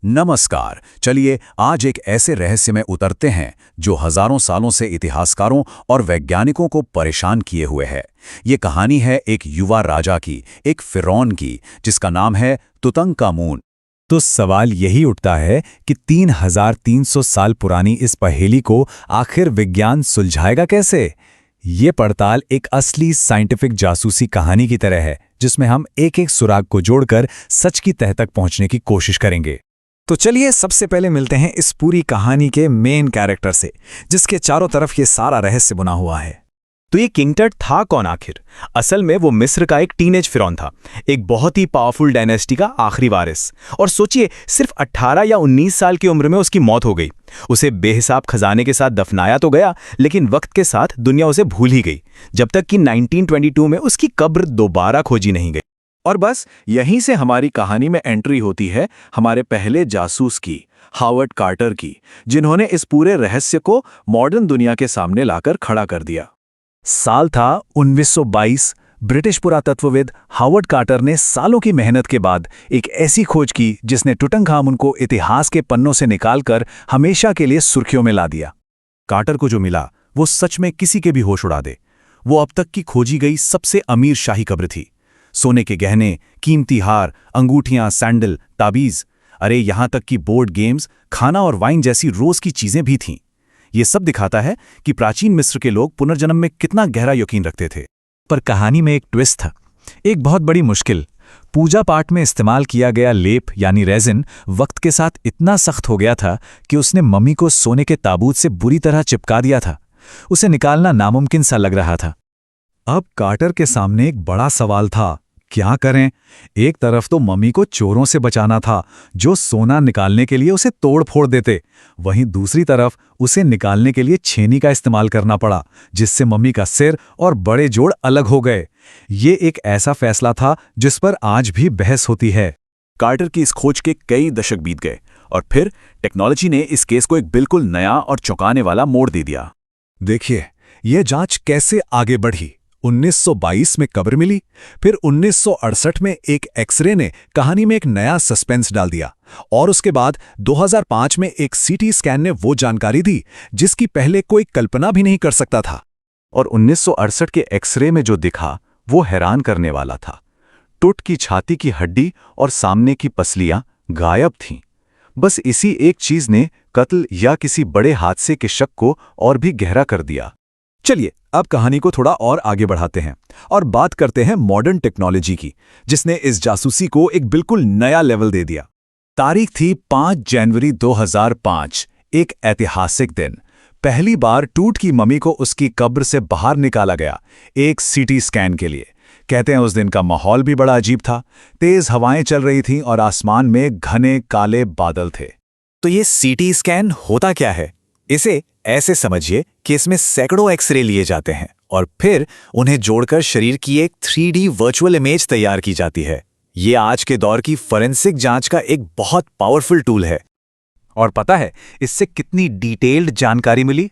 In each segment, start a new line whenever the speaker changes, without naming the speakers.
नमस्कार। चलिए आज एक ऐसे रहस्य में उतरते हैं जो हजारों सालों से इतिहासकारों और वैज्ञानिकों को परेशान किए हुए है। ये कहानी है एक युवा राजा की, एक फिरौन की, जिसका नाम है तुतंकामून।
तो सवाल यही उठता है कि 3300 साल पुरानी इस पहेली को आखिर विज्ञान सुलझाएगा कैसे? ये पड़ताल एक असली साइंटिफिक जासूसी कहानी की तरह है, जिसमें हम एक एक सुराग को जोड़कर सच की तह तक पहुंचने की कोशिश करेंगे। तो चलिए सबसे पहले मिलते हैं इस पूरी कहानी के मेन कैरेक्टर से, जिसके चारों तरफ ये सारा रहस्य बुना हुआ है।
तो ये किंग टट था कौन आखिर? असल में वो मिस्र का एक टीनेज फिरौन था, एक बहुत ही पावरफुल डायनेस्टी का आखिरी वारिस। और सोचिए, सिर्फ 18 या 19 साल की उम्र में उसकी मौत हो गई। उसे बेहिसाब खजाने के साथ दफनाया तो गया, लेकिन वक्त के साथ दुनिया उसे भूल ही गई, जब तक कि 1922 में उसकी कब्र दोबारा खोजी नहीं गई।
और बस यहीं से हमारी कहानी में एंट्री होती है हमारे पहले जासूस की, हावर्ड कार्टर की, जिन्होंने इस पूरे रहस्य को मॉडर्न दुनिया के सामने लाकर खड़ा कर दिया।
साल था 1922। ब्रिटिश पुरातत्वविद हावर्ड कार्टर ने सालों की मेहनत के बाद एक ऐसी खोज की जिसने टुटनखामुन को इतिहास के पन्नों से निकालकर हमेशा के लिए सुर्खियों में ला दिया।
कार्टर को जो मिला वो सच में किसी के भी होश उड़ा दे। वो अब तक की खोजी गई सबसे अमीर शाही कब्र थी। सोने के गहने, कीमती हार, अंगूठियां, सैंडल, ताबीज, अरे यहां तक कि बोर्ड गेम्स, खाना और वाइन जैसी रोज की चीजें भी थीं। ये सब दिखाता है कि प्राचीन मिस्र के लोग पुनर्जन्म में कितना गहरा यकीन रखते थे।
पर कहानी में एक ट्विस्ट था, एक बहुत बड़ी मुश्किल। पूजा पाठ में इस्तेमाल किया गया लेप यानी रेजिन वक्त के साथ इतना सख्त हो गया था कि उसने मम्मी को सोने के ताबूत से बुरी तरह चिपका दिया था। उसे निकालना नामुमकिन सा लग रहा था।
अब कार्टर के सामने एक बड़ा सवाल था, क्या करें? एक तरफ तो मम्मी को चोरों से बचाना था जो सोना निकालने के लिए उसे तोड़ फोड़ देते, वहीं दूसरी तरफ उसे निकालने के लिए छेनी का इस्तेमाल करना पड़ा, जिससे मम्मी का सिर और बड़े जोड़ अलग हो गए। ये एक ऐसा फैसला था जिस पर आज भी बहस होती है।
कार्टर की इस खोज के कई दशक बीत गए और फिर टेक्नोलॉजी ने इस केस को एक बिल्कुल नया और चौंकाने वाला मोड़ दे दिया।
देखिए, ये जांच कैसे आगे बढ़ी। 1922 में कब्र मिली, फिर 1968 में एक एक्सरे ने कहानी में एक नया सस्पेंस डाल दिया, और उसके बाद 2005 में एक सीटी स्कैन ने वो जानकारी दी जिसकी पहले कोई कल्पना भी नहीं कर सकता था।
और 1968 के एक्सरे में जो दिखा वो हैरान करने वाला था। टुट की छाती की हड्डी और सामने की पसलियां गायब थीं। बस इसी एक चीज ने कत्ल या किसी बड़े हादसे के शक को और भी गहरा कर दिया।
चलिए अब कहानी को थोड़ा और आगे बढ़ाते हैं और बात करते हैं मॉडर्न टेक्नोलॉजी की, जिसने इस जासूसी को एक बिल्कुल नया लेवल दे दिया।
तारीख थी 5 जनवरी 2005, एक ऐतिहासिक दिन। पहली बार टूट की मम्मी को उसकी कब्र से बाहर निकाला गया, एक सीटी स्कैन के लिए। कहते हैं उस दिन का माहौल भी बड़ा अजीब था। तेज हवाएं चल रही थीं और आसमान में घने काले बादल थे।
तो ये सीटी स्कैन होता क्या है? इसे ऐसे समझिए कि इसमें सैकड़ों एक्सरे लिए जाते हैं और फिर उन्हें जोड़कर शरीर की एक 3D वर्चुअल इमेज तैयार की जाती है। ये आज के दौर की फोरेंसिक जांच का एक बहुत पावरफुल टूल है। और पता है इससे कितनी डिटेल्ड जानकारी मिली?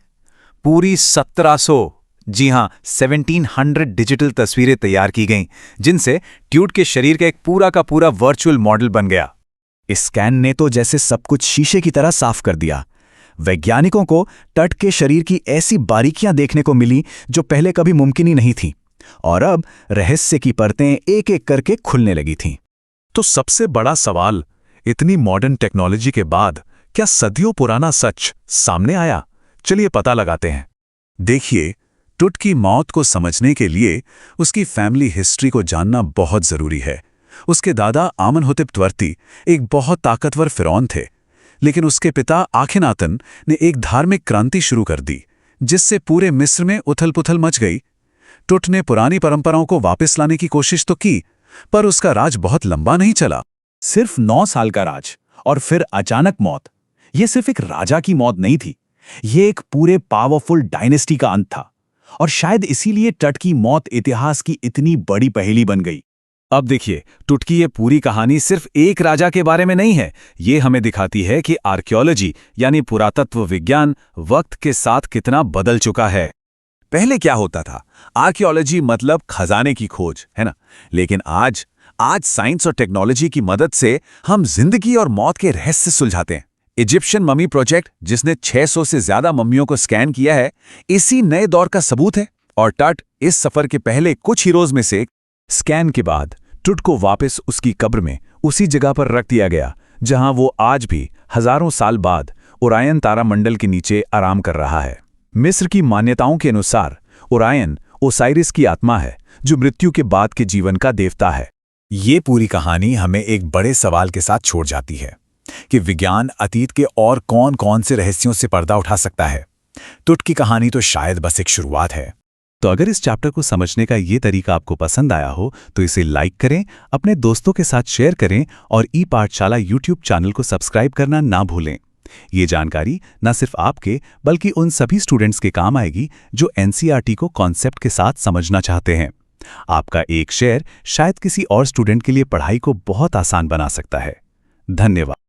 पूरी 1700, जी हां 1700 डिजिटल तस्वीरें तैयार की गईं, जिनसे ट्यूट के शरीर का एक पूरा का पूरा वर्चुअल मॉडल बन गया।
इस स्कैन ने तो जैसे सब कुछ शीशे की तरह साफ कर दिया। वैज्ञानिकों को टट के शरीर की ऐसी बारीकियां देखने को मिली जो पहले कभी मुमकिन ही नहीं थी, और अब रहस्य की परतें एक एक करके खुलने लगी थीं।
तो सबसे बड़ा सवाल, इतनी मॉडर्न टेक्नोलॉजी के बाद क्या सदियों पुराना सच सामने आया? चलिए पता लगाते हैं।
देखिए, टुट की मौत को समझने के लिए उसकी फैमिली हिस्ट्री को जानना बहुत जरूरी है। उसके दादा आमनहोतेप ट्वर्ती एक बहुत ताकतवर फिरौन थे, लेकिन उसके पिता आखेनातन ने एक धार्मिक क्रांति शुरू कर दी, जिससे पूरे मिस्र में उथल-पुथल मच गई। टुट ने पुरानी परंपराओं को वापस लाने की कोशिश तो की, पर उसका राज बहुत लंबा नहीं चला।
सिर्फ 9 साल का राज और फिर अचानक मौत। यह सिर्फ एक राजा की मौत नहीं थी, ये एक पूरे पावरफुल डायनेस्टी का अंत था, और शायद इसीलिए टट की मौत इतिहास की इतनी बड़ी पहेली बन गई।
अब देखिए, टुट की ये पूरी कहानी सिर्फ एक राजा के बारे में नहीं है। ये हमें दिखाती है कि आर्कियोलॉजी यानी पुरातत्व विज्ञान वक्त के साथ कितना बदल चुका है। पहले क्या होता था? आर्कियोलॉजी मतलब खजाने की खोज, है ना? लेकिन आज आज साइंस और टेक्नोलॉजी की मदद से हम जिंदगी और मौत के रहस्य सुलझाते हैं। इजिप्शियन ममी प्रोजेक्ट, जिसने 600 से ज्यादा मम्मियों को स्कैन किया है, इसी नए दौर का सबूत है। और टट इस सफर के पहले कुछ हीरोज में से।
स्कैन के बाद टुट को वापस उसकी कब्र में उसी जगह पर रख दिया गया जहां वो आज भी हजारों साल बाद ओरायन तारामंडल के नीचे आराम कर रहा है। मिस्र की मान्यताओं के अनुसार ओरायन ओसाइरिस की आत्मा है, जो मृत्यु के बाद के जीवन का देवता है।
ये पूरी कहानी हमें एक बड़े सवाल के साथ छोड़ जाती है कि विज्ञान अतीत के और कौन-कौन से रहस्यों से पर्दा उठा सकता है। टुट की कहानी तो शायद बस एक शुरुआत है।
तो अगर इस चैप्टर को समझने का ये तरीका आपको पसंद आया हो तो इसे लाइक करें, अपने दोस्तों के साथ शेयर करें और ई पाठशाला यूट्यूब चैनल को सब्सक्राइब करना ना भूलें। ये जानकारी न सिर्फ आपके बल्कि उन सभी स्टूडेंट्स के काम आएगी जो एनसीईआरटी को कॉन्सेप्ट के साथ समझना चाहते हैं। आपका एक शेयर शायद किसी और स्टूडेंट के लिए पढ़ाई को बहुत आसान बना सकता है। धन्यवाद।